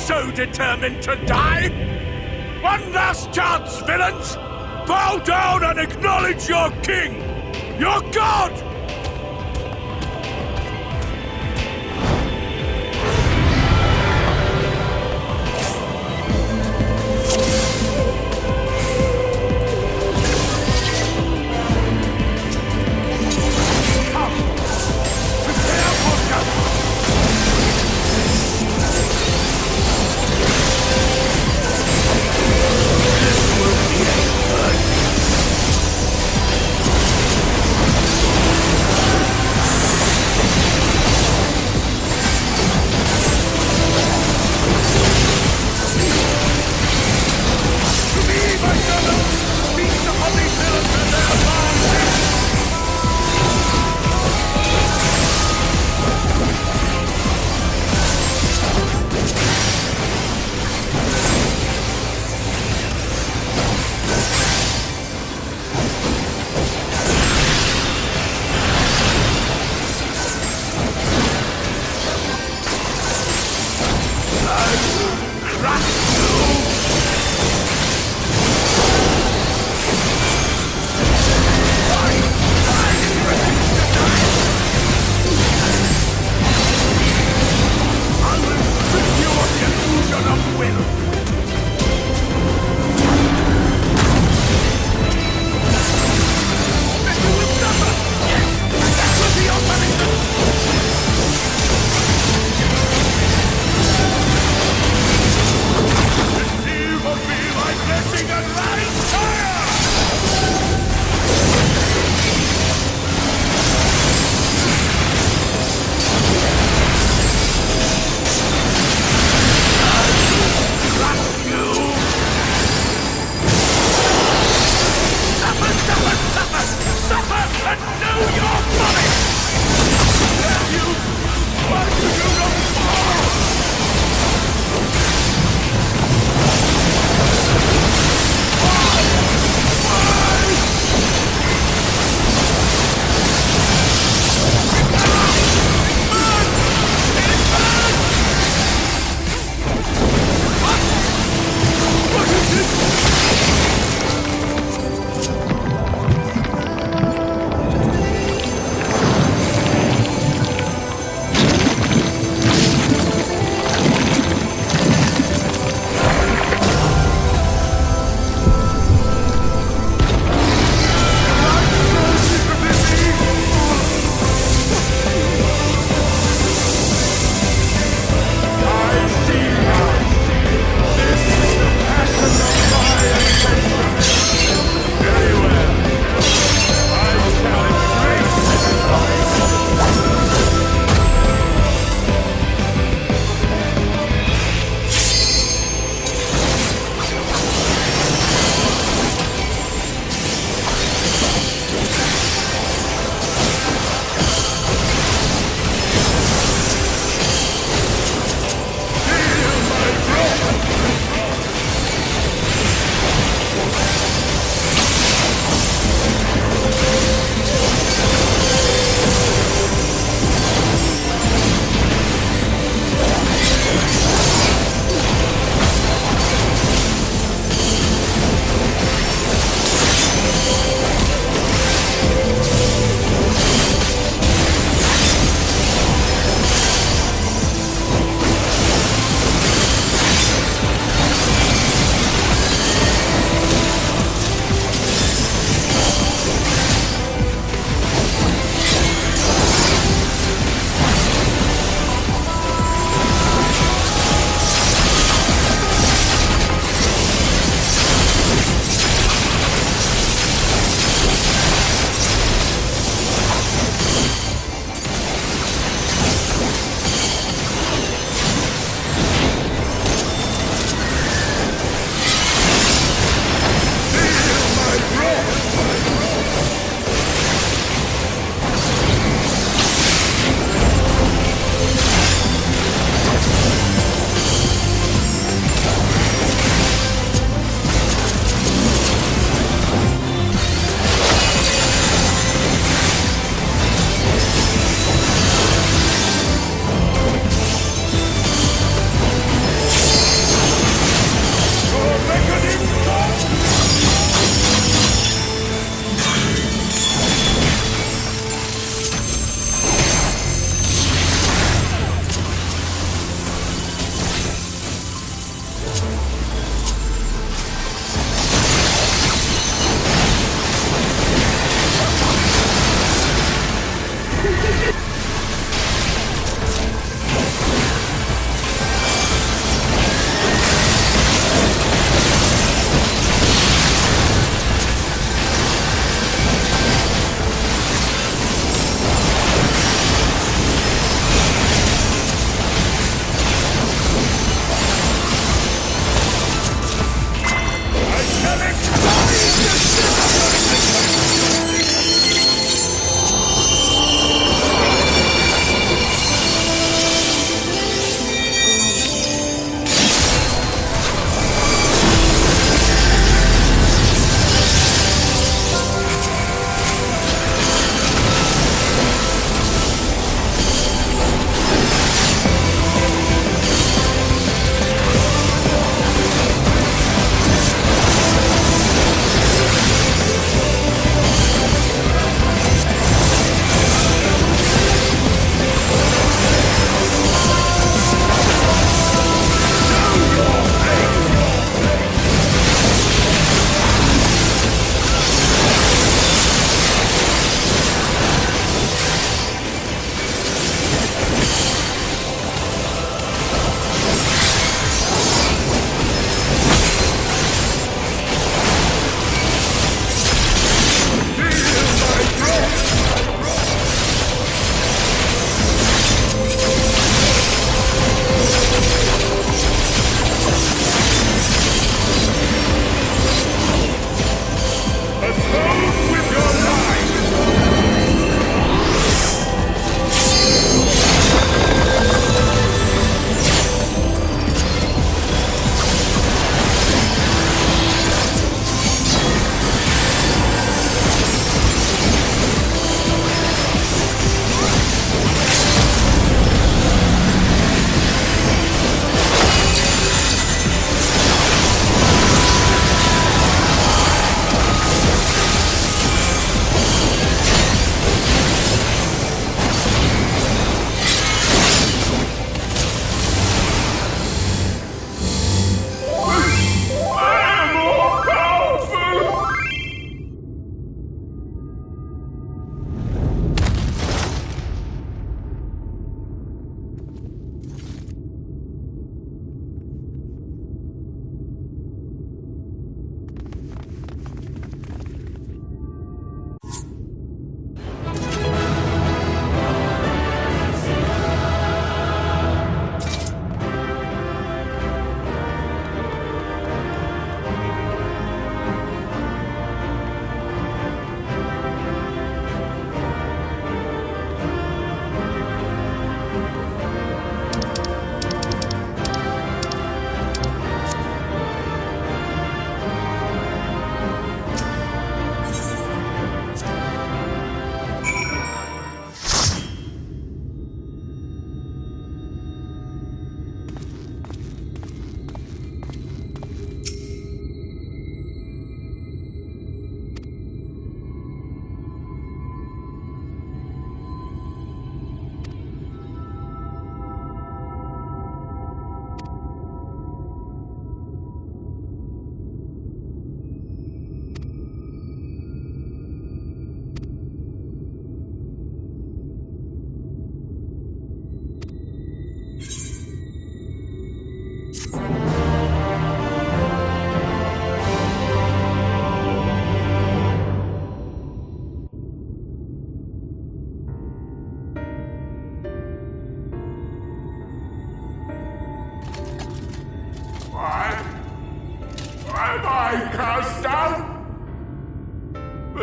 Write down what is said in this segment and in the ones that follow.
so determined to die? One last chance, villains! Bow down and acknowledge your king! Your god!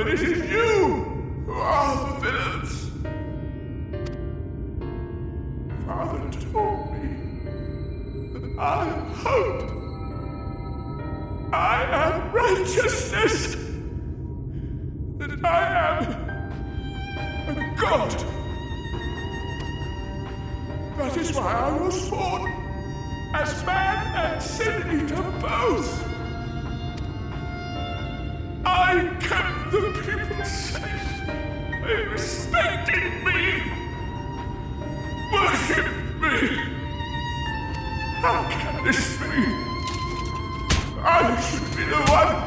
that it is you who are the villains. Father told me that I am hope. I am righteousness. That I am a god. That is why I was born, as man and sin eater both. I kept the people safe. They respected me, worshipped me. How can this be? I should be the one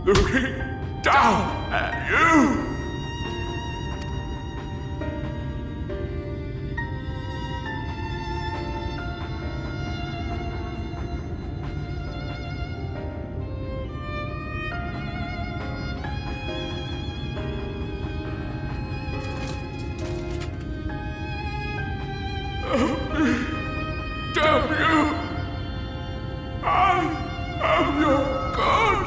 looking down at you. Damn you! I am your god!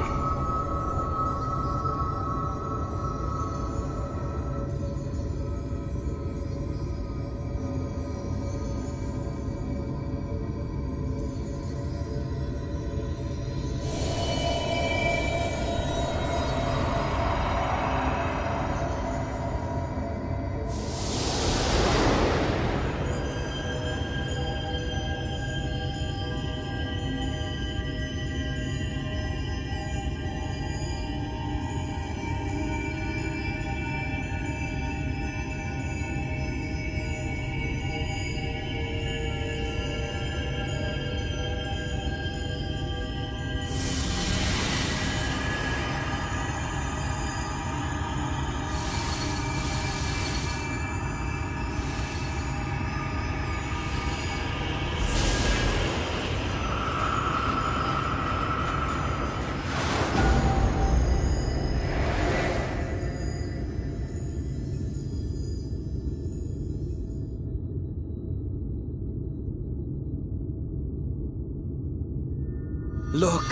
Look!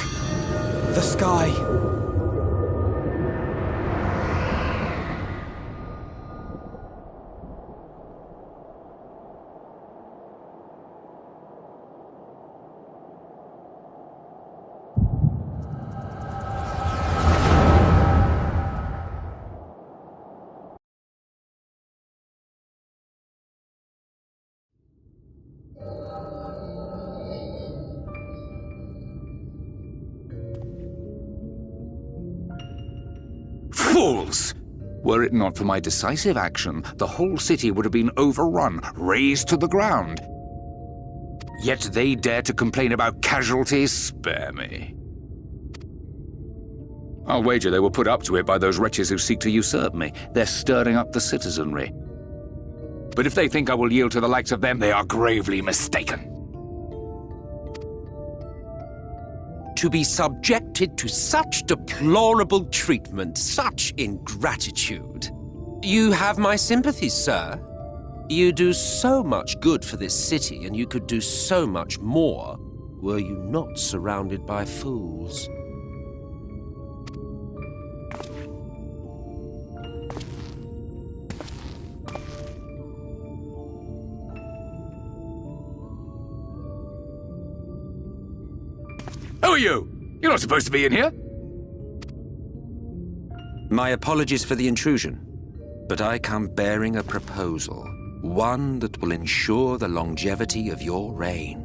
The sky! Fools! Were it not for my decisive action, the whole city would have been overrun, razed to the ground. Yet they dare to complain about casualties? Spare me. I'll wager they were put up to it by those wretches who seek to usurp me. They're stirring up the citizenry. But if they think I will yield to the likes of them, they are gravely mistaken. To be subjected to such deplorable treatment, such ingratitude. You have my sympathies, sir. You do so much good for this city, and you could do so much more were you not surrounded by fools. Who are you? You're not supposed to be in here. My apologies for the intrusion, but I come bearing a proposal, one that will ensure the longevity of your reign.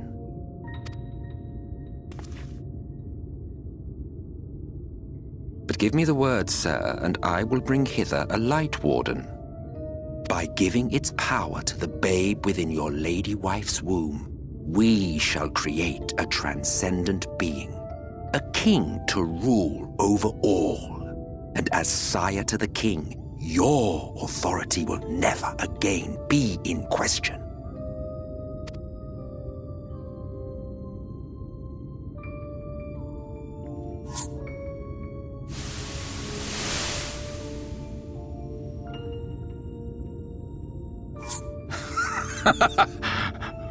But give me the word, sir, and I will bring hither a light warden. By giving its power to the babe within your lady wife's womb, we shall create a transcendent being, a king to rule over all. And as sire to the king, your authority will never again be in question.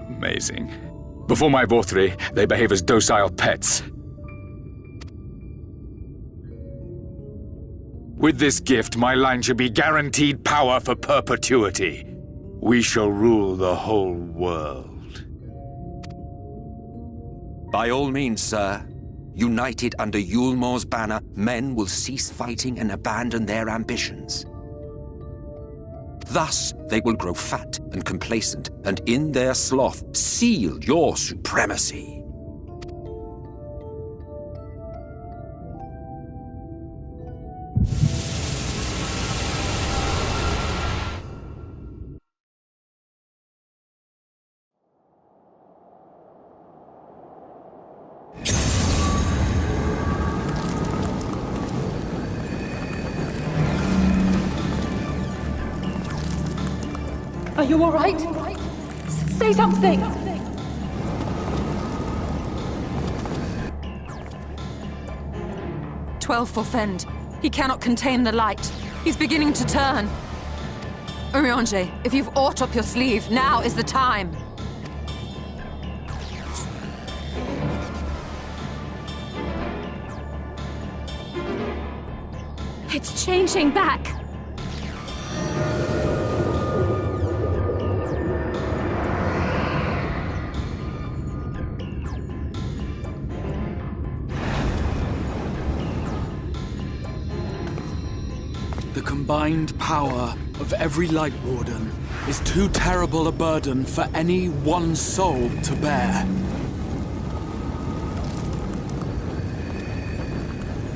Amazing. Before my Vorthri, they behave as docile pets. With this gift, my line should be guaranteed power for perpetuity. We shall rule the whole world. By all means, sir. United under Yulmor's banner, men will cease fighting and abandon their ambitions. Thus, they will grow fat and complacent, and in their sloth, seal your supremacy. Are you all right? Say something! 12 forfend. He cannot contain the light. He's beginning to turn. Urianger, if you've aught up your sleeve, now is the time. It's changing back! The combined power of every Light Warden is too terrible a burden for any one soul to bear.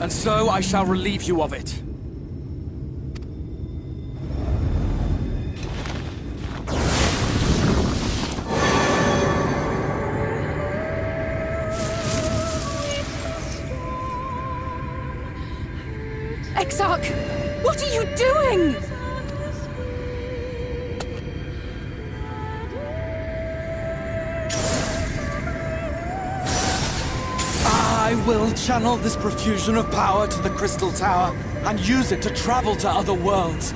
And so I shall relieve you of it. Exarch! What are you doing? I will channel this profusion of power to the Crystal Tower and use it to travel to other worlds.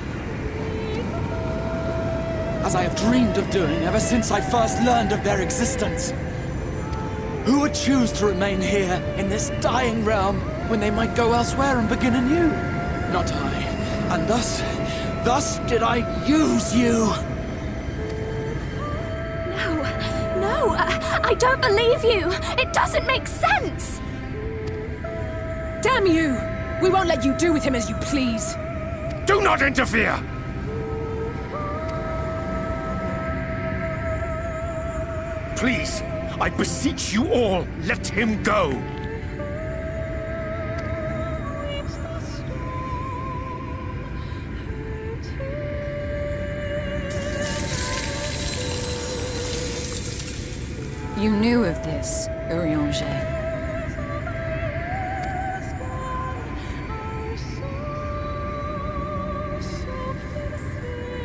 As I have dreamed of doing ever since I first learned of their existence. Who would choose to remain here in this dying realm when they might go elsewhere and begin anew? Not I. And thus did I use you. No, I don't believe you. It doesn't make sense. Damn you! We won't let you do with him as you please. Do not interfere! Please, I beseech you all, let him go! You knew of this, Urianger.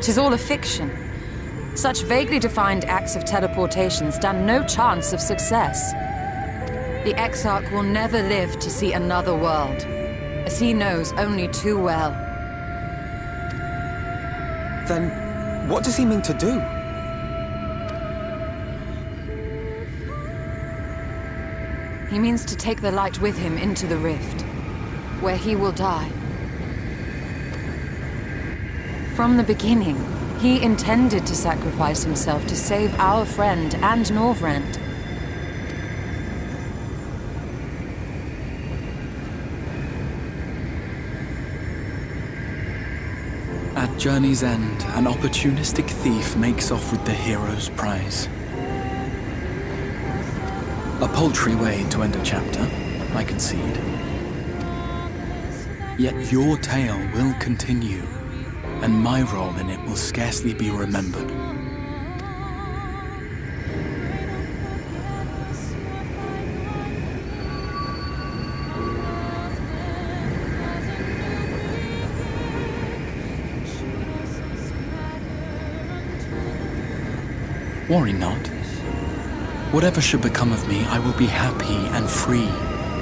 'Tis all a fiction. Such vaguely defined acts of teleportation stand no chance of success. The Exarch will never live to see another world, as he knows only too well. Then, what does he mean to do? He means to take the light with him into the rift, where he will die. From the beginning, he intended to sacrifice himself to save our friend and Norvrend. At journey's end, an opportunistic thief makes off with the hero's prize. A paltry way to end a chapter, I concede. Yet your tale will continue, and my role in it will scarcely be remembered. Worry not. Whatever should become of me, I will be happy and free,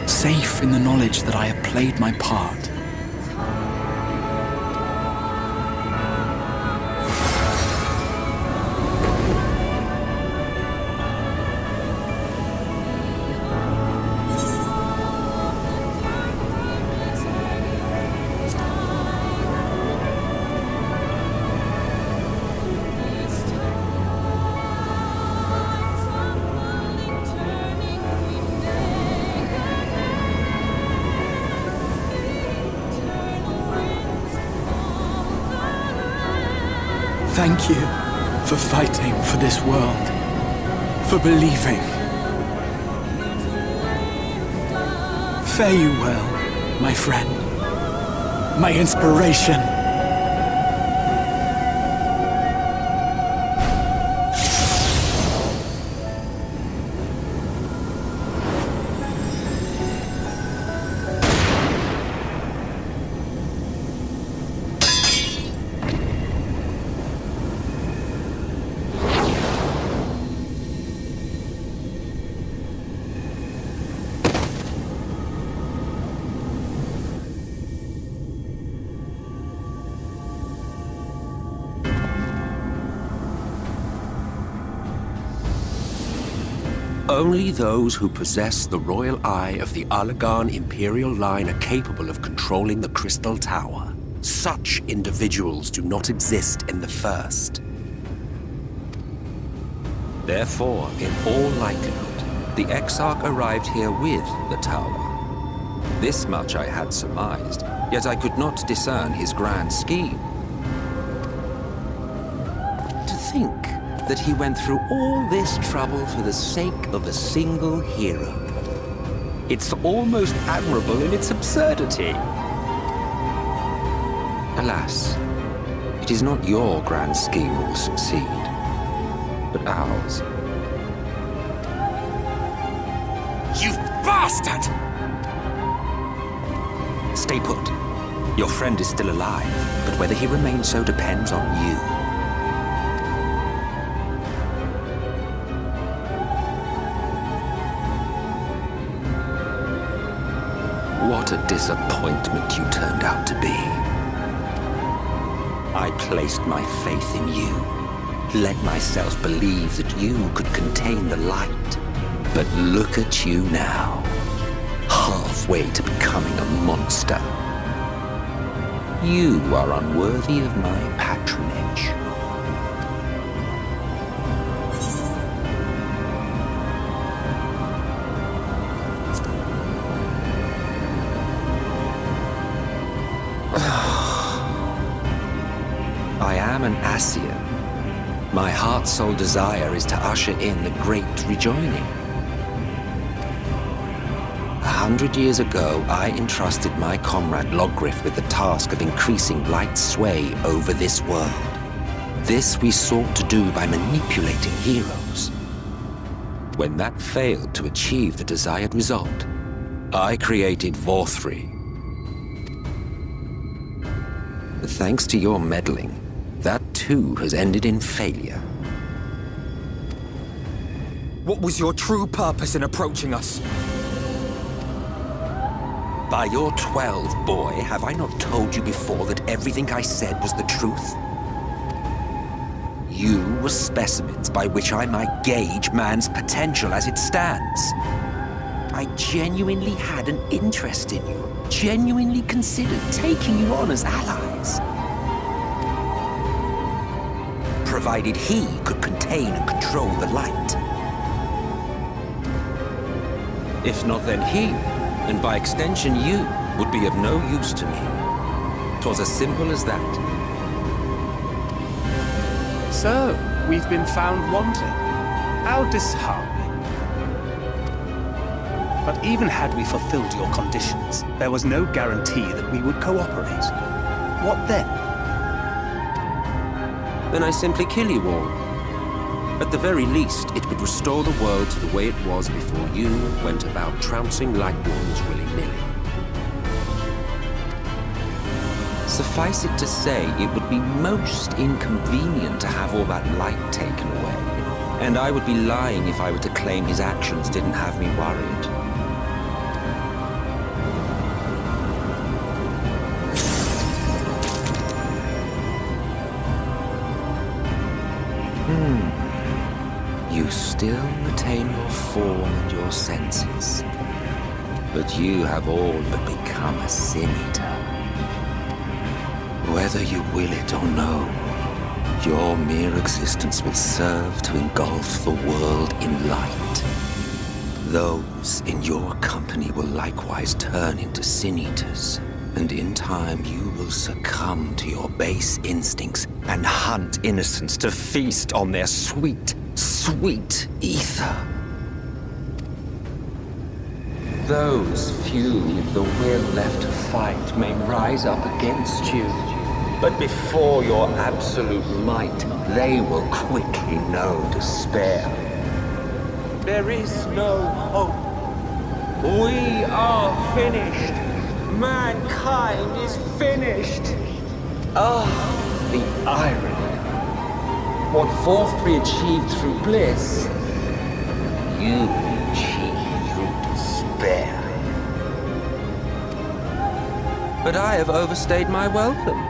safe in the knowledge that I have played my part. Thank you for fighting for this world, for believing. Fare you well, my friend, my inspiration. Only those who possess the royal eye of the Allagan Imperial line are capable of controlling the Crystal Tower. Such individuals do not exist in the First. Therefore, in all likelihood, the Exarch arrived here with the tower. This much I had surmised, yet I could not discern his grand scheme. To think that he went through all this trouble for the sake of a single hero. It's almost admirable in its absurdity. Alas, it is not your grand scheme will succeed, but ours. You bastard! Stay put. Your friend is still alive, but whether he remains so depends on you. What a disappointment you turned out to be. I placed my faith in you, let myself believe that you could contain the light. But look at you now, halfway to becoming a monster. You are unworthy of my patronage. I am an Ascian. My heart's sole desire is to usher in the great rejoining. 100 years ago, I entrusted my comrade Logriff with the task of increasing light's sway over this world. This we sought to do by manipulating heroes. When that failed to achieve the desired result, I created Vorthri. Thanks to your meddling, that too has ended in failure. What was your true purpose in approaching us? By your 12, boy, have I not told you before that everything I said was the truth? You were specimens by which I might gauge man's potential as it stands. I genuinely had an interest in you, genuinely considered taking you on as allies. Provided he could contain and control the light. If not, then he, and by extension you, would be of no use to me. 'Twas as simple as that. So, we've been found wanting. How disheartening. But even had we fulfilled your conditions, there was no guarantee that we would cooperate. What then? Then I simply kill you all. At the very least, it would restore the world to the way it was before you went about trouncing Lightwalkers willy-nilly. Suffice it to say, it would be most inconvenient to have all that light taken away. And I would be lying if I were to claim his actions didn't have me worried. You still retain your form and your senses, but you have all but become a Sin Eater. Whether you will it or no, your mere existence will serve to engulf the world in light. Those in your company will likewise turn into Sin Eaters, and in time you will will succumb to your base instincts and hunt innocents to feast on their sweet, sweet ether. Those few with the will left to fight may rise up against you, but before your absolute might, they will quickly know despair. There is no hope. We are finished. Mankind is finished. Ah, the irony. What fourth we achieved through bliss, you achieved through despair. But I have overstayed my welcome.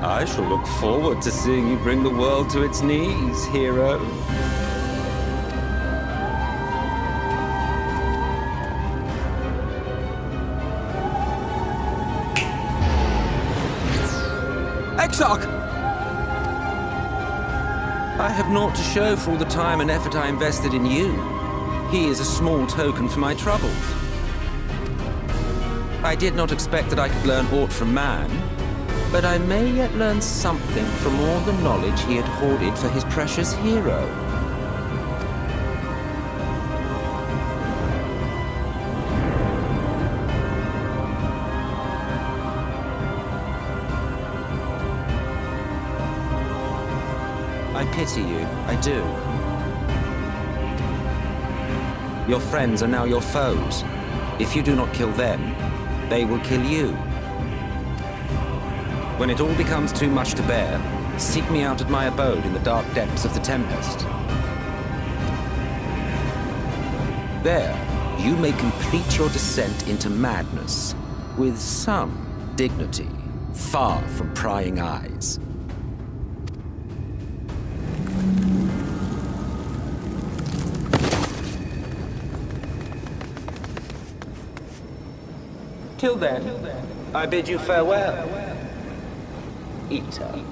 I shall look forward to seeing you bring the world to its knees, hero. Exarch! I have naught to show for all the time and effort I invested in you. He is a small token for my troubles. I did not expect that I could learn aught from man, but I may yet learn something from all the knowledge he had hoarded for his precious hero. I pity you, I do. Your friends are now your foes. If you do not kill them, they will kill you. When it all becomes too much to bear, seek me out at my abode in the dark depths of the Tempest. There, you may complete your descent into madness with some dignity, far from prying eyes. Till then, I bid you farewell, Eater.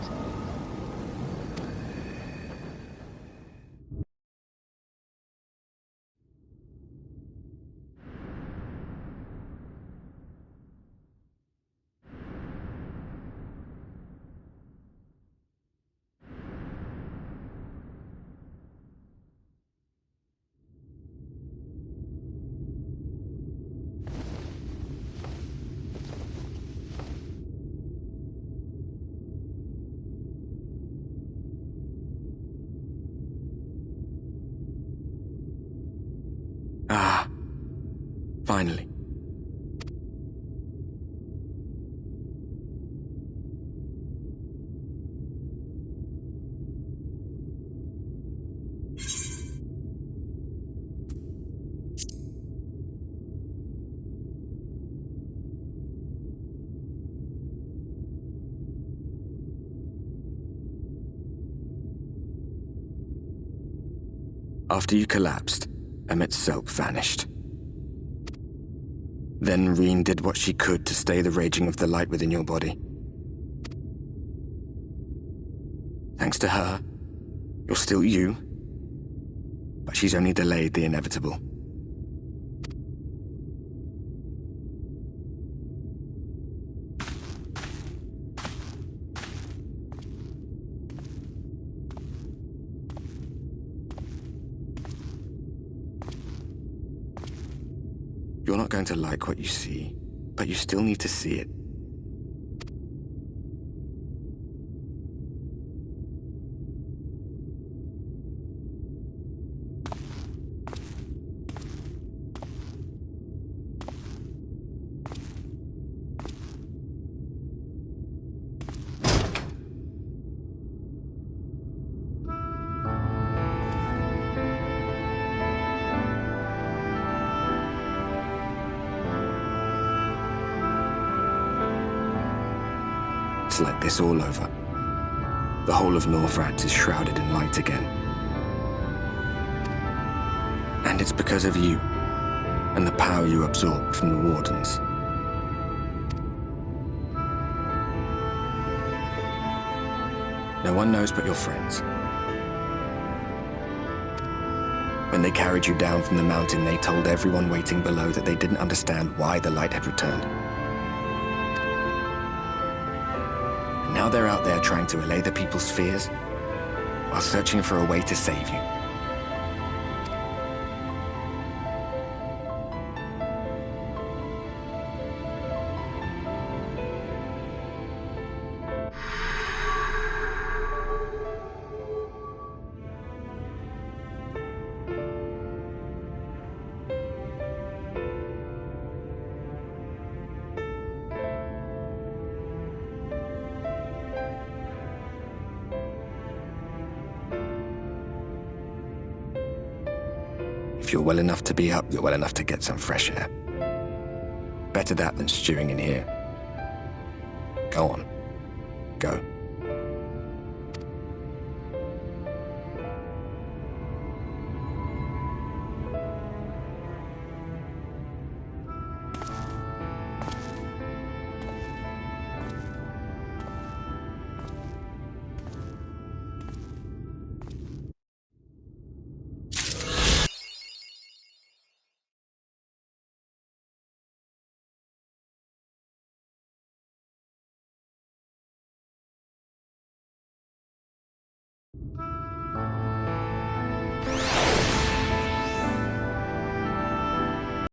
Ah, finally. After you collapsed, Emmet's self vanished. Then Reen did what she could to stay the raging of the light within your body. Thanks to her, you're still you, but she's only delayed the inevitable. You're not going to like what you see, but you still need to see it. It's like this all over. The whole of Northrad is shrouded in light again. And it's because of you, and the power you absorb from the Wardens. No one knows but your friends. When they carried you down from the mountain, they told everyone waiting below that they didn't understand why the light had returned. Now they're out there trying to allay the people's fears, while searching for a way to save you. If you're well enough to be up, you're well enough to get some fresh air. Better that than stewing in here. Go on. Go.